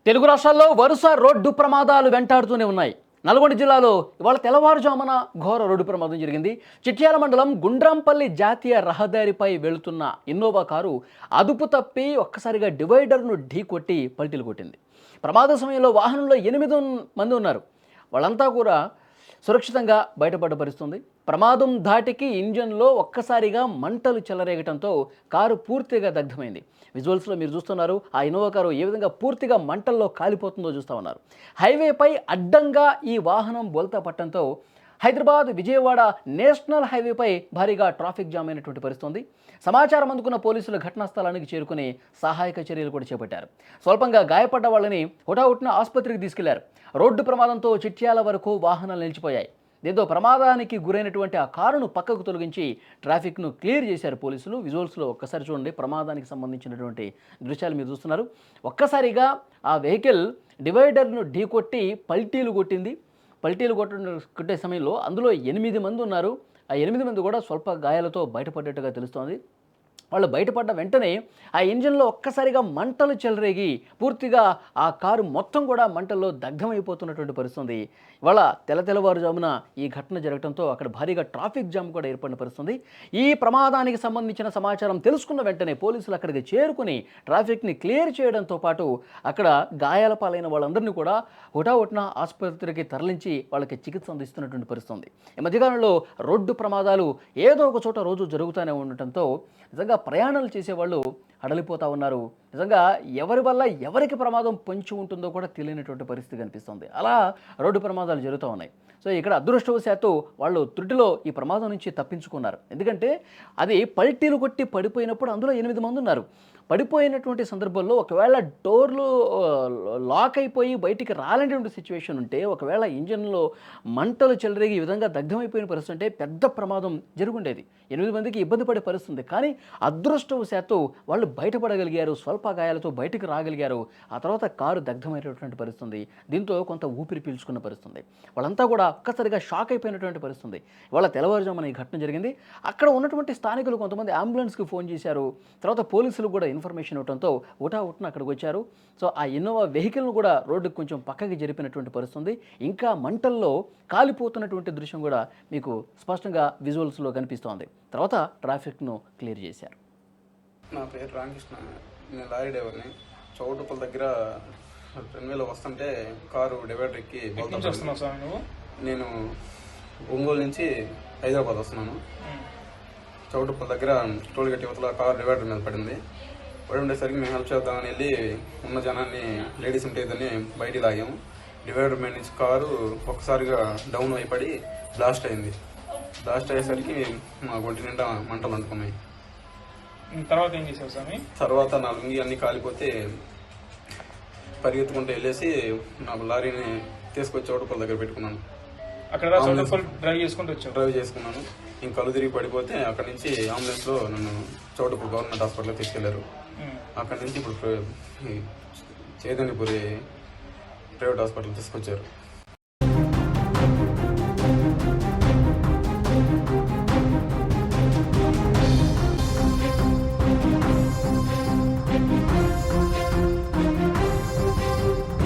తెలుగు రాష్ట్రాల్లో వరుస రోడ్డు ప్రమాదాలు వెంటాడుతూనే ఉన్నాయి. నల్గొండ జిల్లాలో ఇవాళ తెల్లవారుజామున ఘోర రోడ్డు ప్రమాదం జరిగింది. చిట్యాల మండలం గుండ్రాంపల్లి జాతీయ రహదారిపై వెళుతున్న ఇన్నోవా కారు అదుపు తప్పి ఒక్కసారిగా డివైడర్ను ఢీకొట్టి పల్టీలు కొట్టింది. ప్రమాద సమయంలో వాహనంలో 8 మంది ఉన్నారు. వాళ్ళంతా కూడా సురక్షితంగా బయటపడ్డ పరిస్థితుంది. ప్రమాదం ధాటికి ఇంజన్లో ఒక్కసారిగా మంటలు చెలరేగటంతో కారు పూర్తిగా దగ్ధమైంది. విజువల్స్లో మీరు చూస్తున్నారు. ఆ ఇన్నోవా కారు ఏ విధంగా పూర్తిగా మంటల్లో కాలిపోతుందో చూస్తూ ఉన్నారు. హైవేపై అడ్డంగా ఈ వాహనం బోల్తా పట్టడంతో హైదరాబాద్ విజయవాడ నేషనల్ హైవేపై భారీగా ట్రాఫిక్ జామ్ అయినటువంటి పరిస్థితుంది. సమాచారం అందుకున్న పోలీసులు ఘటనా స్థలానికి చేరుకుని సహాయక చర్యలు కూడా చేపట్టారు. స్వల్పంగా గాయపడ్డ వాళ్ళని హుటాహుటిన ఆసుపత్రికి తీసుకెళ్లారు. రోడ్డు ప్రమాదంతో చిట్యాల వరకు వాహనాలు నిలిచిపోయాయి. దీంతో ప్రమాదానికి గురైనటువంటి ఆ కారును పక్కకు తొలగించి ట్రాఫిక్ను క్లియర్ చేశారు పోలీసులు. విజువల్స్లో ఒక్కసారి చూడండి, ప్రమాదానికి సంబంధించినటువంటి దృశ్యాలు మీరు చూస్తున్నారు. ఒక్కసారిగా ఆ వెహికల్ డివైడర్ను ఢీకొట్టి పల్టీలు కొట్టింది. పల్టీలు కొట్టే సమయంలో అందులో 8 మంది ఉన్నారు. ఆ 8 మంది కూడా స్వల్ప గాయాలతో బయటపడ్డట్టుగా తెలుస్తోంది. వాళ్ళు బయటపడ్డ వెంటనే ఆ ఇంజిన్లో ఒక్కసారిగా మంటలు చెలరేగి పూర్తిగా ఆ కారు మొత్తం కూడా మంటల్లో దగ్ధమైపోతున్నటువంటి పరిస్థితుంది. ఇవాళ తెల్లవారుజామున ఈ ఘటన జరగడంతో అక్కడ భారీగా ట్రాఫిక్ జామ్ కూడా ఏర్పడిన పరిస్థితుంది. ఈ ప్రమాదానికి సంబంధించిన సమాచారం తెలుసుకున్న వెంటనే పోలీసులు అక్కడికి చేరుకుని ట్రాఫిక్ని క్లియర్ చేయడంతో పాటు అక్కడ గాయాల పాలైన వాళ్ళందరినీ కూడా హుటాహుటిన ఆసుపత్రికి తరలించి వాళ్ళకి చికిత్స అందిస్తున్నటువంటి పరిస్థితుంది. ఈ మధ్యకాలంలో రోడ్డు ప్రమాదాలు ఏదో ఒక చోట రోజు జరుగుతూనే ఉండటంతో నిజంగా ప్రయాణాలు చేసేవాళ్ళు హడలిపోతూ ఉన్నారు. నిజంగా ఎవరి వల్ల ఎవరికి ప్రమాదం పొంచి ఉంటుందో కూడా తెలియనటువంటి పరిస్థితి కనిపిస్తుంది. అలా రోడ్డు ప్రమాదాలు జరుగుతూ ఉన్నాయి. సో ఇక్కడ అదృష్టవశాత్తు వాళ్ళు త్రుటిలో ఈ ప్రమాదం నుంచి తప్పించుకున్నారు. ఎందుకంటే అది పల్టీలు కొట్టి పడిపోయినప్పుడు అందులో 8 మంది ఉన్నారు. పడిపోయినటువంటి సందర్భంలో ఒకవేళ డోర్లు లాక్ అయిపోయి బయటికి రాలేనటువంటి సిచ్యువేషన్ ఉంటే, ఒకవేళ ఇంజన్లో మంటలు చెలరేగి ఈ విధంగా దగ్ధమైపోయిన పరిస్థితి ఉంటే పెద్ద ప్రమాదం జరుగుండేది. 8 మందికి ఇబ్బంది పడే పరిస్థితుంది. కానీ అదృష్టవశాత్తు వాళ్ళు బయటపడగలిగారు. స్వల్ప గాయాలతో బయటకు రాగలిగారు. ఆ తర్వాత కారు దగ్ధమైనటువంటి పరిస్థితుంది. దీంతో కొంత ఊపిరి పీల్చుకున్న పరిస్థితుంది. వాళ్ళంతా కూడా ఒక్కసారిగా షాక్ అయిపోయినటువంటి పరిస్థితుంది. ఇవాళ తెల్లవారుజామున ఈ ఘటన జరిగింది. అక్కడ ఉన్నటువంటి స్థానికులు కొంతమంది అంబులెన్స్కి ఫోన్ చేశారు. తర్వాత పోలీసులు కూడా ఇన్ఫర్మేషన్ ఇవ్వడంతో హుటాహుటిన అక్కడికి వచ్చారు. సో ఆ ఇన్నోవా వెహికల్ను కూడా రోడ్డుకు కొంచెం పక్కకి జరిపినటువంటి పరిస్థితుంది. ఇంకా మంటల్లో కాలిపోతున్నటువంటి దృశ్యం కూడా మీకు స్పష్టంగా విజువల్స్లో కనిపిస్తోంది. తర్వాత ట్రాఫిక్ను క్లియర్ చేశారు. నా పేరు రామకృష్ణ, నేను లారీ డ్రైవర్ని. చౌటుపల్లి దగ్గర రన్వేలో వస్తుంటే కారు డివైడర్ ఎక్కి నేను ఒంగోలు నుంచి హైదరాబాద్ వస్తున్నాను. చౌటుపల్లి దగ్గర టోల్ గేట్ యువతల కారు డివైడర్ మీద పడింది. పడి ఉండేసరికి మేము హెల్ప్ చేద్దామని వెళ్ళి ఉన్న జనాన్ని, లేడీస్ ఉంటేదని బయటికి లాగాము. డివైడర్ మీద నుంచి కారు ఒక్కసారిగా డౌన్ అయిపడి బ్లాస్ట్ అయింది. బ్లాస్ట్ అయ్యేసరికి మా ఒంటి నిండా మంటలు అంటుకున్నాయి. తర్వాత ఏం చేసావు స్వామి? తర్వాత నా లుంగి అన్ని కాలిపోతే పరిగెత్తుకుంటూ వెళ్ళేసి నాకు లారీని తీసుకొచ్చి చౌటుపల్లి దగ్గర పెట్టుకున్నాను. అక్కడ డ్రైవ్ చేసుకున్నాను. ఇంకా కళ్ళు తిరిగి పడిపోతే అక్కడ నుంచి అంబులెన్స్లో నన్ను చౌటుపల్లి గవర్నమెంట్ హాస్పిటల్కి తీసుకెళ్లారు. అక్కడ నుంచి ఇప్పుడు చైతన్యపురి ప్రైవేట్ హాస్పిటల్ తీసుకొచ్చారు.